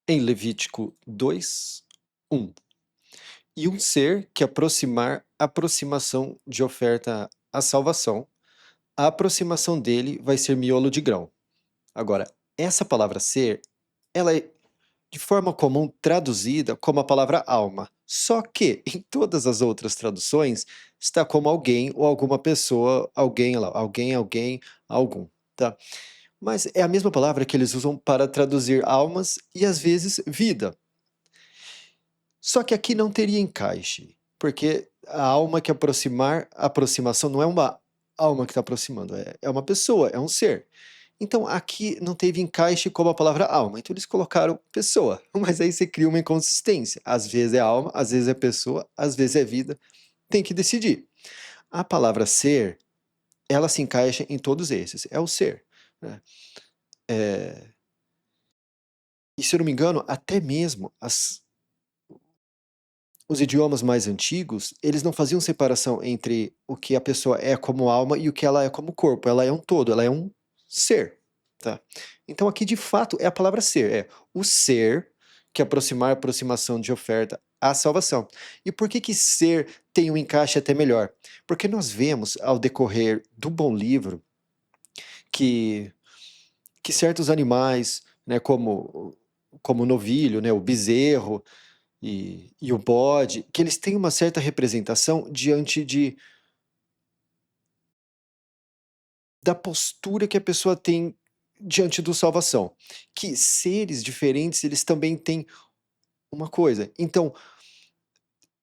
em Levítico 2, 1. E um ser que aproximar aproximação de oferta à salvação, a aproximação dele vai ser miolo de grão. Agora, essa palavra ser, ela é de forma comum traduzida como a palavra alma. Só que em todas as outras traduções está como alguém ou alguma pessoa, alguém lá, alguém, algum, tá? Mas é a mesma palavra que eles usam para traduzir almas e às vezes vida. Só que aqui não teria encaixe, porque a alma que aproximar, a aproximação não é uma alma que está aproximando, é uma pessoa, é um ser. Então aqui não teve encaixe como a palavra alma, então eles colocaram pessoa, mas aí você cria uma inconsistência. Às vezes é alma, às vezes é pessoa, às vezes é vida, tem que decidir. A palavra ser, ela se encaixa em todos esses, é o ser, né? E se eu não me engano, até mesmo os idiomas mais antigos, eles não faziam separação entre o que a pessoa é como alma e o que ela é como corpo. Ela é um todo, ela é um ser, tá? Então aqui de fato é a palavra ser, é o ser que aproximar a aproximação de oferta à salvação. E por que que ser tem um encaixe até melhor? Porque nós vemos ao decorrer do bom livro que certos animais, né, como o novilho, né, o bezerro, e o bode, que eles têm uma certa representação diante da postura que a pessoa tem diante do salvação. Que seres diferentes, eles também têm uma coisa. Então,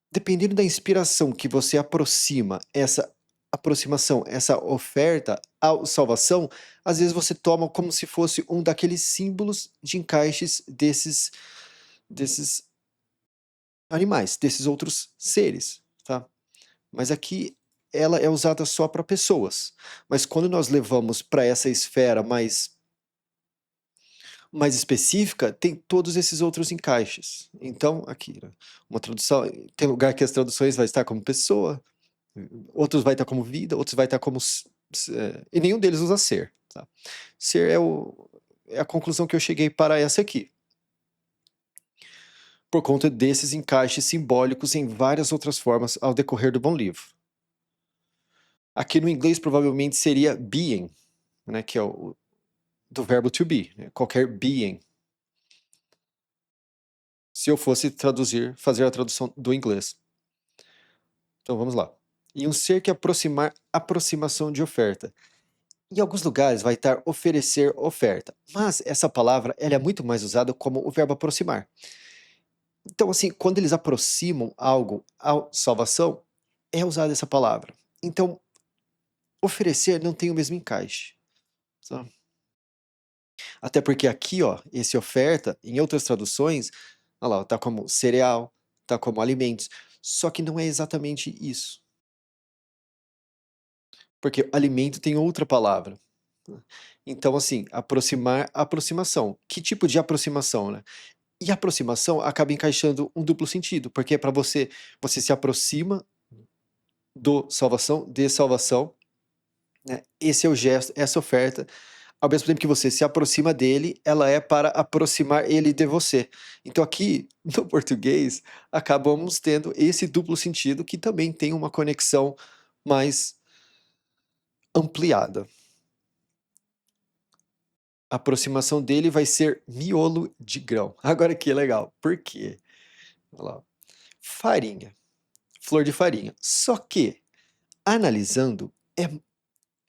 dependendo da inspiração que você aproxima essa aproximação, essa oferta à salvação, às vezes você toma como se fosse um daqueles símbolos de encaixes desses animais, desses outros seres, tá? Mas aqui ela é usada só para pessoas. Mas quando nós levamos para essa esfera mais específica, tem todos esses outros encaixes. Então, aqui, né, uma tradução, tem lugar que as traduções vai estar como pessoa, outros vai estar como vida, outros vai estar como e nenhum deles usa ser, tá? Ser é a conclusão que eu cheguei para essa aqui. Por conta desses encaixes simbólicos em várias outras formas ao decorrer do bom livro. Aqui no inglês provavelmente seria being, né, que é o do verbo to be, né, qualquer being. Se eu fosse traduzir, fazer a tradução do inglês. Então vamos lá. E um ser que aproximar aproximação de oferta. Em alguns lugares vai estar oferecer oferta, mas essa palavra ela é muito mais usada como o verbo aproximar. Então assim, quando eles aproximam algo à salvação, é usada essa palavra. Então, oferecer não tem o mesmo encaixe. Sabe? Até porque aqui, ó, esse oferta, em outras traduções, olha lá, tá como cereal, tá como alimentos, só que não é exatamente isso. Porque alimento tem outra palavra. Então, assim, aproximar, aproximação. Que tipo de aproximação, né? E aproximação acaba encaixando um duplo sentido, porque é para você se aproxima do salvação, de salvação, né? Esse é o gesto, essa oferta. Ao mesmo tempo que você se aproxima dele, ela é para aproximar ele de você. Então aqui, no português, acabamos tendo esse duplo sentido que também tem uma conexão mais ampliada. A aproximação dele vai ser miolo de grão. Agora que legal. Por quê? Olha lá. Farinha. Flor de farinha. Só que, analisando, é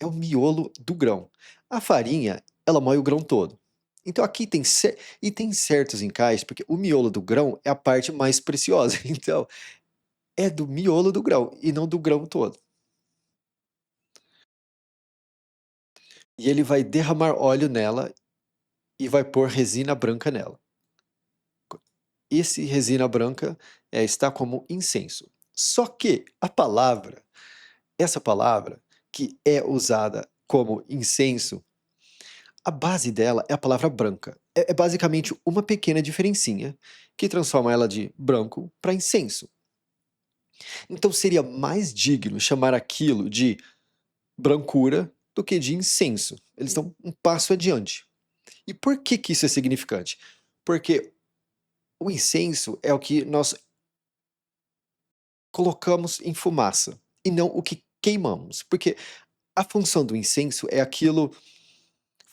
o miolo do grão. A farinha, ela moe o grão todo. Então aqui tem certos encaixes, porque o miolo do grão é a parte mais preciosa. Então, é do miolo do grão e não do grão todo. E ele vai derramar óleo nela e vai pôr resina branca nela. Esse resina branca está como incenso. Só que essa palavra que é usada como incenso, a base dela é a palavra branca. É basicamente uma pequena diferencinha que transforma ela de branco para incenso. Então seria mais digno chamar aquilo de brancura do que de incenso. Eles estão um passo adiante. E por que que isso é significante? Porque O incenso é o que nós colocamos em fumaça, e não o que queimamos, porque a função do incenso é aquilo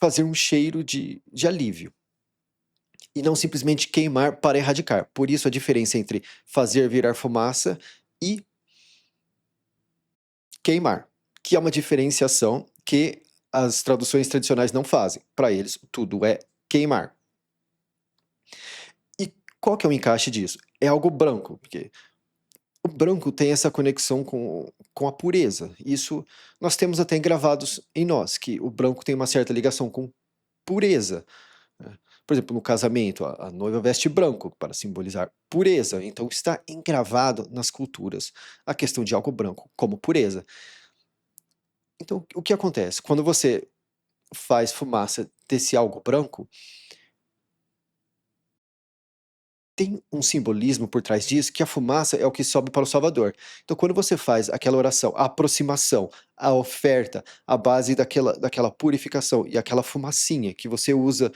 fazer um cheiro de alívio, e não simplesmente queimar para erradicar. Por isso a diferença entre fazer virar fumaça e queimar, que é uma diferenciação que as traduções tradicionais não fazem. Para eles, tudo é queimar. E qual que é o encaixe disso? É algo branco, porque o branco tem essa conexão com a pureza. Isso nós temos até gravados em nós, que o branco tem uma certa ligação com pureza, né. Por exemplo, no casamento, a noiva veste branco para simbolizar pureza, então está engravado nas culturas a questão de algo branco como pureza. Então, o que acontece? Quando você faz fumaça desse algo branco, tem um simbolismo por trás disso, que a fumaça é o que sobe para o Salvador. Então, quando você faz aquela oração, a aproximação, a oferta, a base daquela purificação e aquela fumacinha que você usa,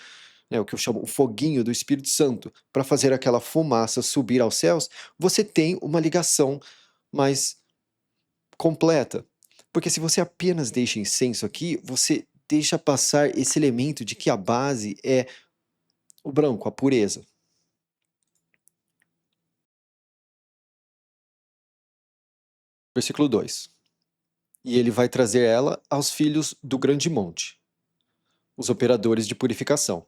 né, o que eu chamo o foguinho do Espírito Santo, para fazer aquela fumaça subir aos céus, você tem uma ligação mais completa. Porque se você apenas deixa incenso aqui, você deixa passar esse elemento de que a base é o branco, a pureza. Versículo 2. E ele vai trazer ela aos filhos do grande monte, os operadores de purificação.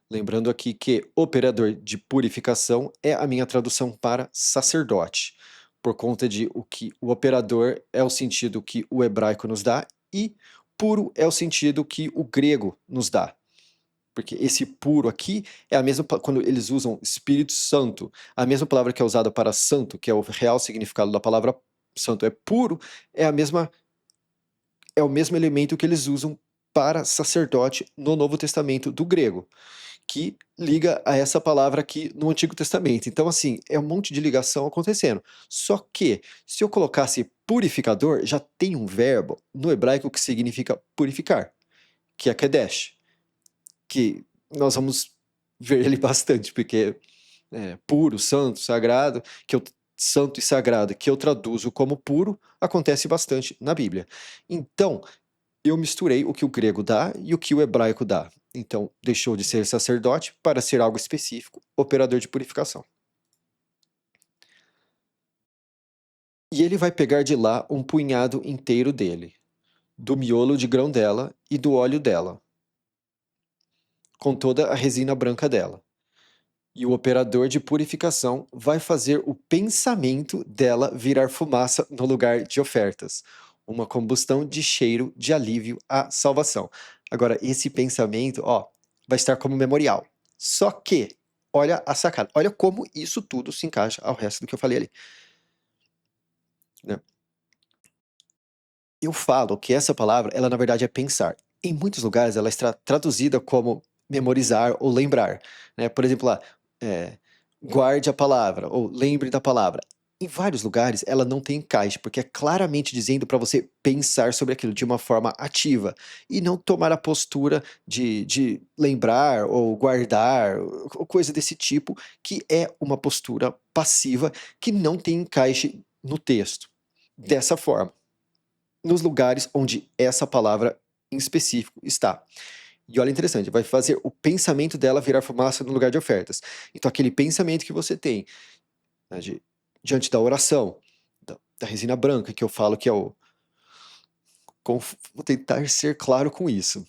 Lembrando aqui que operador de purificação é a minha tradução para sacerdote, por conta de o que o operador é o sentido que o hebraico nos dá e puro é o sentido que o grego nos dá. Porque esse puro aqui é a mesma quando eles usam Espírito Santo, a mesma palavra que é usada para santo, que é o real significado da palavra santo é puro, é a mesma é o mesmo elemento que eles usam para sacerdote no Novo Testamento do grego, que liga a essa palavra aqui no Antigo Testamento. Então, assim, é um monte de ligação acontecendo. Só que, se eu colocasse purificador, já tem um verbo no hebraico que significa purificar, que é kedesh, que nós vamos ver ele bastante, porque é puro, santo, sagrado, santo e sagrado, que eu traduzo como puro, acontece bastante na Bíblia. Então, eu misturei o que o grego dá e o que o hebraico dá. Então, deixou de ser sacerdote para ser algo específico, operador de purificação. E ele vai pegar de lá um punhado inteiro dele, do miolo de grão dela e do óleo dela, com toda a resina branca dela. E o operador de purificação vai fazer o pensamento dela virar fumaça no lugar de ofertas, uma combustão de cheiro de alívio à salvação. Agora, esse pensamento, ó, vai estar como memorial. Só que, olha a sacada, olha como isso tudo se encaixa ao resto do que eu falei ali, né? Eu falo que essa palavra, ela na verdade é pensar. Em muitos lugares ela está traduzida como memorizar ou lembrar, né? Por exemplo, lá, é, guarde a palavra ou lembre da palavra. Em vários lugares ela não tem encaixe, porque é claramente dizendo para você pensar sobre aquilo de uma forma ativa e não tomar a postura de lembrar ou guardar, ou coisa desse tipo, que é uma postura passiva que não tem encaixe no texto. Dessa forma nos lugares onde essa palavra em específico está. E olha interessante, vai fazer o pensamento dela virar fumaça no lugar de ofertas. Então aquele pensamento que você tem, né, diante da oração, da resina branca, que eu falo que é o... Vou tentar ser claro com isso.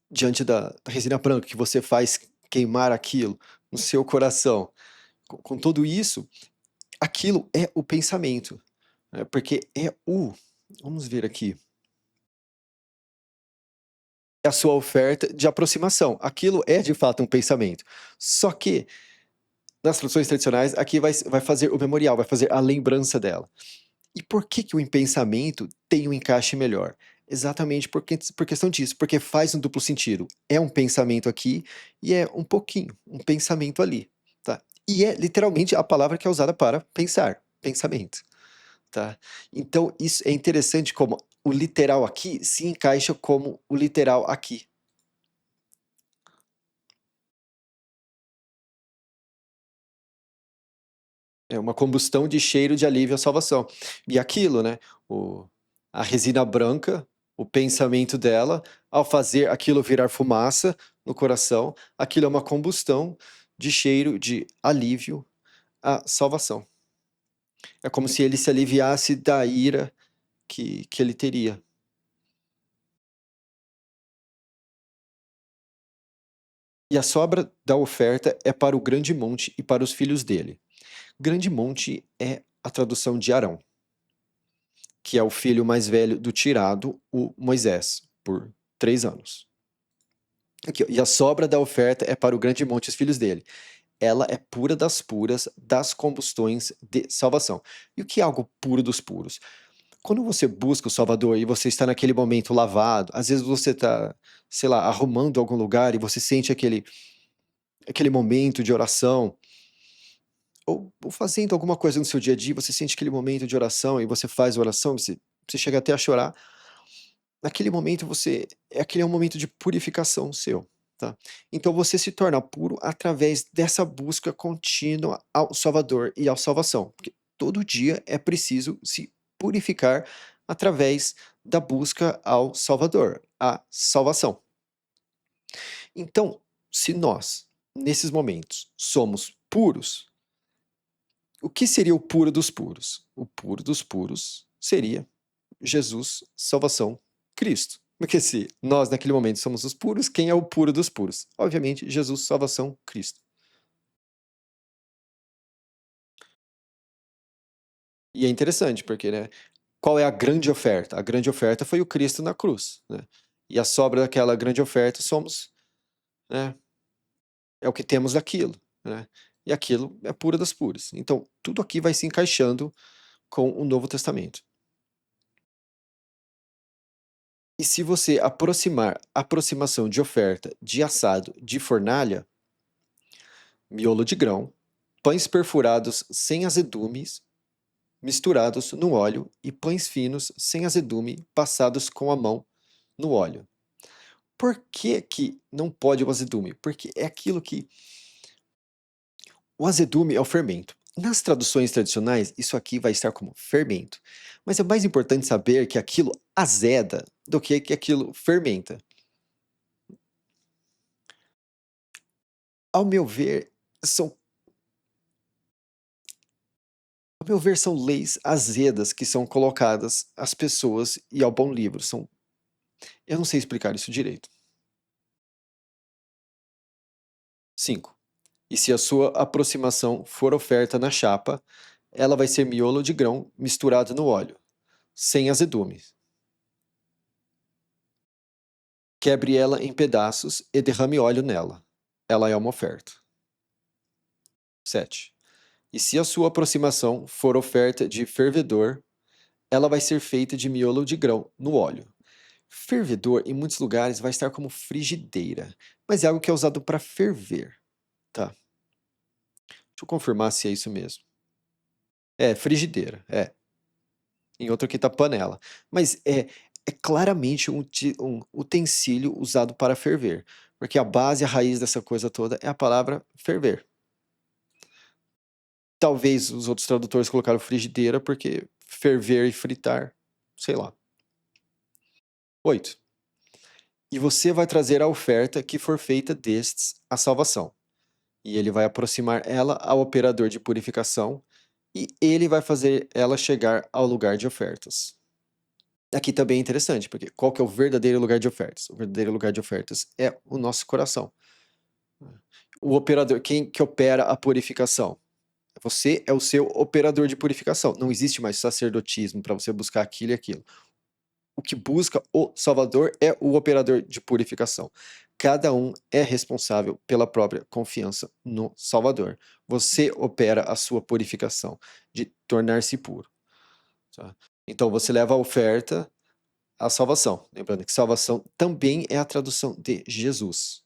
Diante da resina branca, que você faz queimar aquilo no seu coração. Com tudo isso, aquilo é o pensamento, né, porque é o... Vamos ver aqui. A sua oferta de aproximação. Aquilo é de fato um pensamento. Só que, nas traduções tradicionais, aqui vai fazer o memorial, vai fazer a lembrança dela. E por que, que o pensamento tem um encaixe melhor? Exatamente por questão disso, porque faz um duplo sentido. É um pensamento aqui e é um pouquinho, um pensamento ali. Tá? E é literalmente a palavra que é usada para pensar, pensamento. Tá? Então, isso é interessante como o literal aqui se encaixa como o literal aqui. É uma combustão de cheiro de alívio à salvação. E aquilo, né? A resina branca, o pensamento dela, ao fazer aquilo virar fumaça no coração, aquilo é uma combustão de cheiro de alívio à salvação. É como se ele se aliviasse da ira que ele teria. E a sobra da oferta é para o grande monte e para os filhos dele. Grande monte é a tradução de Arão, que é o filho mais velho do tirado, o Moisés, por 3 anos. Aqui, ó, e a sobra da oferta é para o grande monte e os filhos dele. Ela é pura das puras, das combustões de salvação. E o que é algo puro dos puros? Quando você busca o Salvador e você está naquele momento lavado, às vezes você está, sei lá, arrumando algum lugar e você sente aquele momento de oração, ou fazendo alguma coisa no seu dia a dia, você sente aquele momento de oração e você faz a oração, você chega até a chorar. Naquele momento aquele é um momento de purificação seu, tá? Então você se torna puro através dessa busca contínua ao Salvador e à salvação, porque todo dia é preciso se purificar através da busca ao Salvador, à salvação. Então, se nós, nesses momentos, somos puros, o que seria o puro dos puros? O puro dos puros seria Jesus, salvação, Cristo. Porque se nós naquele momento somos os puros, quem é o puro dos puros? Obviamente, Jesus, salvação, Cristo. E é interessante, porque, né, qual é a grande oferta? A grande oferta foi o Cristo na cruz, né? E a sobra daquela grande oferta somos, né, é o que temos daquilo, né? E aquilo é pura das puras. Então, tudo aqui vai se encaixando com o Novo Testamento. E se você aproximar aproximação de oferta de assado de fornalha, miolo de grão, pães perfurados sem azedumes, misturados no óleo, e pães finos sem azedume, passados com a mão no óleo. Por que que não pode o azedume? Porque é aquilo que... O azedume é o fermento. Nas traduções tradicionais, isso aqui vai estar como fermento. Mas é mais importante saber que aquilo azeda do que aquilo fermenta. Ao meu ver, são Ao meu ver, são leis azedas que são colocadas às pessoas e ao bom livro. Eu não sei explicar isso direito. 5. E se a sua aproximação for oferta na chapa, ela vai ser miolo de grão misturado no óleo, sem azedume. Quebre ela em pedaços e derrame óleo nela. Ela é uma oferta. 7. E se a sua aproximação for oferta de fervedor, ela vai ser feita de miolo de grão no óleo. Fervedor, em muitos lugares, vai estar como frigideira, mas é algo que é usado para ferver, tá? Deixa eu confirmar se é isso mesmo. É, frigideira, é. Em outro aqui tá panela. Mas é claramente um utensílio usado para ferver, porque a base, a raiz dessa coisa toda é a palavra ferver. Talvez os outros tradutores colocaram frigideira porque ferver e fritar, sei lá. 8. E você vai trazer a oferta que for feita destes à salvação. E ele vai aproximar ela ao operador de purificação, e ele vai fazer ela chegar ao lugar de ofertas. Aqui também é interessante, porque qual que é o verdadeiro lugar de ofertas? O verdadeiro lugar de ofertas é o nosso coração. O operador, quem que opera a purificação? Você é o seu operador de purificação. Não existe mais sacerdotismo para você buscar aquilo e aquilo. O que busca o Salvador é o operador de purificação. Cada um é responsável pela própria confiança no Salvador. Você opera a sua purificação de tornar-se puro. Tá? Então você leva a oferta à salvação. Lembrando que salvação também é a tradução de Jesus.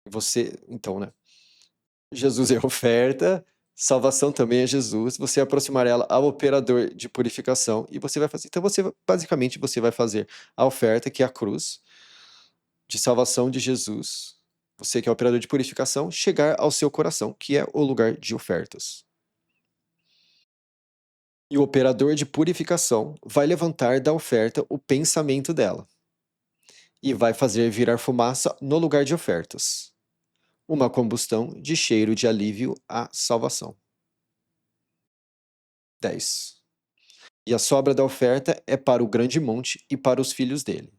Você, então, né? Jesus é a oferta, salvação também é Jesus. Você aproximar ela ao operador de purificação e você vai fazer. Então basicamente você vai fazer a oferta, que é a cruz de salvação de Jesus, você que é o operador de purificação, chegar ao seu coração, que é o lugar de ofertas. E o operador de purificação vai levantar da oferta o pensamento dela e vai fazer virar fumaça no lugar de ofertas. Uma combustão de cheiro de alívio à salvação. 10. E a sobra da oferta é para o grande monte e para os filhos dele.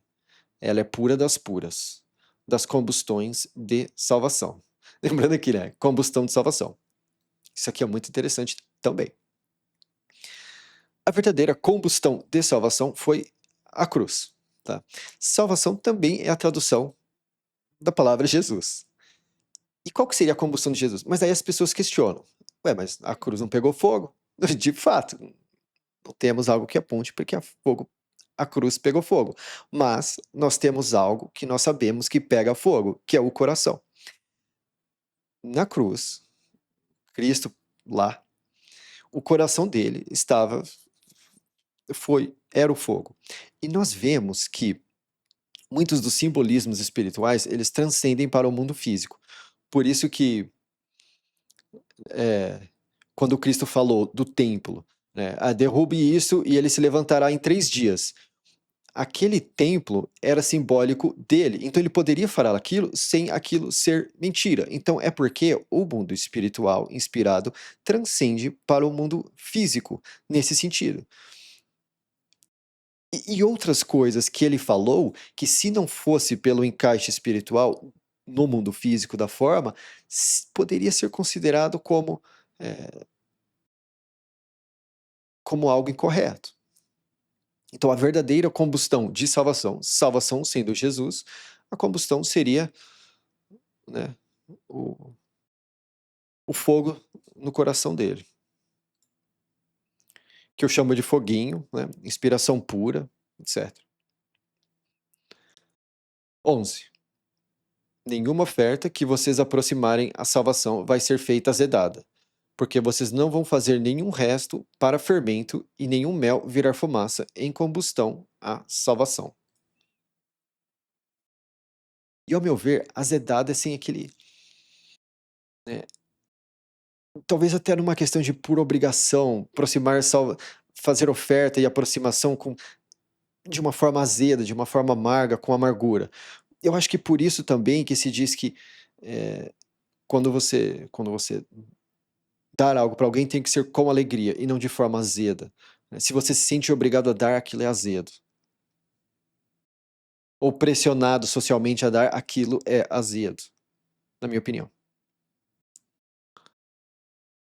Ela é pura das puras, das combustões de salvação. Lembrando aqui, né? Combustão de salvação. Isso aqui é muito interessante também. A verdadeira combustão de salvação foi a cruz. Tá? Salvação também é a tradução da palavra Jesus. E qual que seria a combustão de Jesus? Mas aí as pessoas questionam. Ué, mas a cruz não pegou fogo? De fato, não temos algo que aponte para que a cruz pegou fogo. Mas nós temos algo que nós sabemos que pega fogo, que é o coração. Na cruz, Cristo lá, o coração dele era o fogo. E nós vemos que muitos dos simbolismos espirituais, eles transcendem para o mundo físico. Por isso que quando Cristo falou do templo, né, derrube isso e ele se levantará em 3 dias. Aquele templo era simbólico dele, então ele poderia falar aquilo sem aquilo ser mentira. Então é porque o mundo espiritual inspirado transcende para o mundo físico nesse sentido. E outras coisas que ele falou, que se não fosse pelo encaixe espiritual no mundo físico da forma, poderia ser considerado como algo incorreto. Então, a verdadeira combustão de salvação, salvação sendo Jesus, a combustão seria, né, o fogo no coração dele. Que eu chamo de foguinho, né, inspiração pura, etc. 11. Nenhuma oferta que vocês aproximarem à salvação vai ser feita azedada, porque vocês não vão fazer nenhum resto para fermento e nenhum mel virar fumaça em combustão à salvação. E ao meu ver, azedada é sem aquele, né, talvez até numa questão de pura obrigação, fazer oferta e aproximação de uma forma azeda, de uma forma amarga, com amargura. Eu acho que por isso também que se diz que quando você dar algo para alguém tem que ser com alegria e não de forma azeda. Se você se sente obrigado a dar, aquilo é azedo. Ou pressionado socialmente a dar, aquilo é azedo, na minha opinião.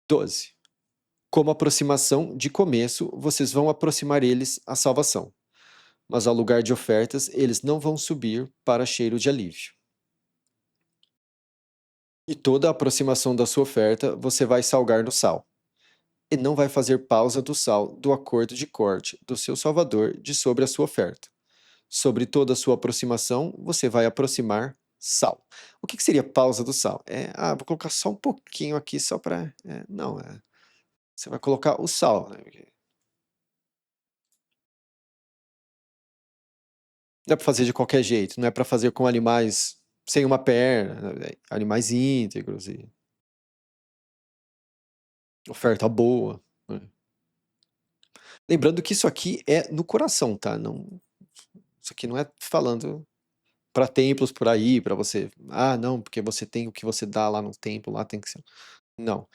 12. Como aproximação de começo, vocês vão aproximar eles à salvação. Mas ao lugar de ofertas, eles não vão subir para cheiro de alívio. E toda a aproximação da sua oferta você vai salgar no sal. E não vai fazer pausa do sal do acordo de corte do seu Salvador de sobre a sua oferta. Sobre toda a sua aproximação, você vai aproximar sal. O que seria pausa do sal? Vou colocar só um pouquinho aqui só para... não, você vai colocar o sal, né? Não é para fazer de qualquer jeito, não é para fazer com animais sem uma perna, né? Animais íntegros e oferta boa, né? Lembrando que isso aqui é no coração, tá? Não, isso aqui não é falando para templos por aí, para você, não, porque você tem o que você dá lá no templo, lá tem que ser. Não.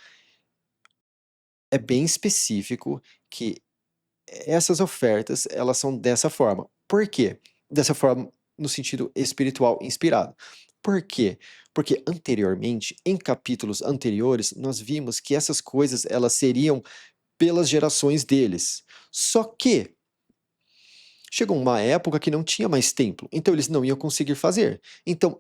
É bem específico que essas ofertas, elas são dessa forma. Por quê? Dessa forma no sentido espiritual inspirado. Por quê? Porque anteriormente, em capítulos anteriores, nós vimos que essas coisas elas seriam pelas gerações deles. Só que chegou uma época que não tinha mais templo, então eles não iam conseguir fazer. Então,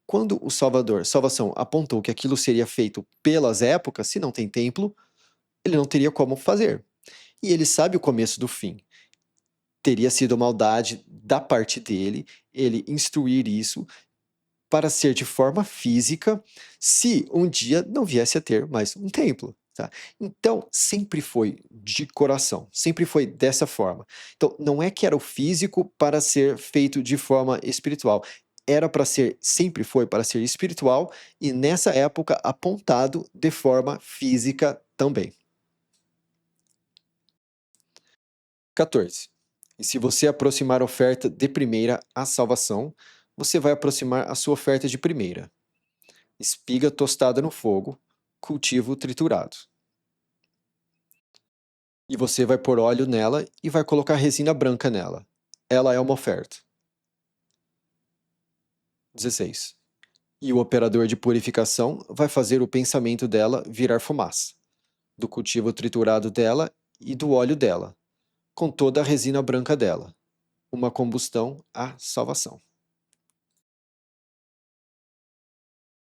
quando o Salvação, apontou que aquilo seria feito pelas épocas, se não tem templo, ele não teria como fazer. E ele sabe o começo do fim. Teria sido maldade da parte dele, ele instruir isso para ser de forma física, se um dia não viesse a ter mais um templo. Tá? Então, sempre foi de coração, sempre foi dessa forma. Então, não é que era o físico para ser feito de forma espiritual. era para ser, sempre foi para ser espiritual e nessa época apontado de forma física também. 14. E se você aproximar a oferta de primeira à salvação, você vai aproximar a sua oferta de primeira. Espiga tostada no fogo, cultivo triturado. E você vai pôr óleo nela e vai colocar resina branca nela. Ela é uma oferta. 16. E o operador de purificação vai fazer o pensamento dela virar fumaça, do cultivo triturado dela e do óleo dela, com toda a resina branca dela. Uma combustão à salvação.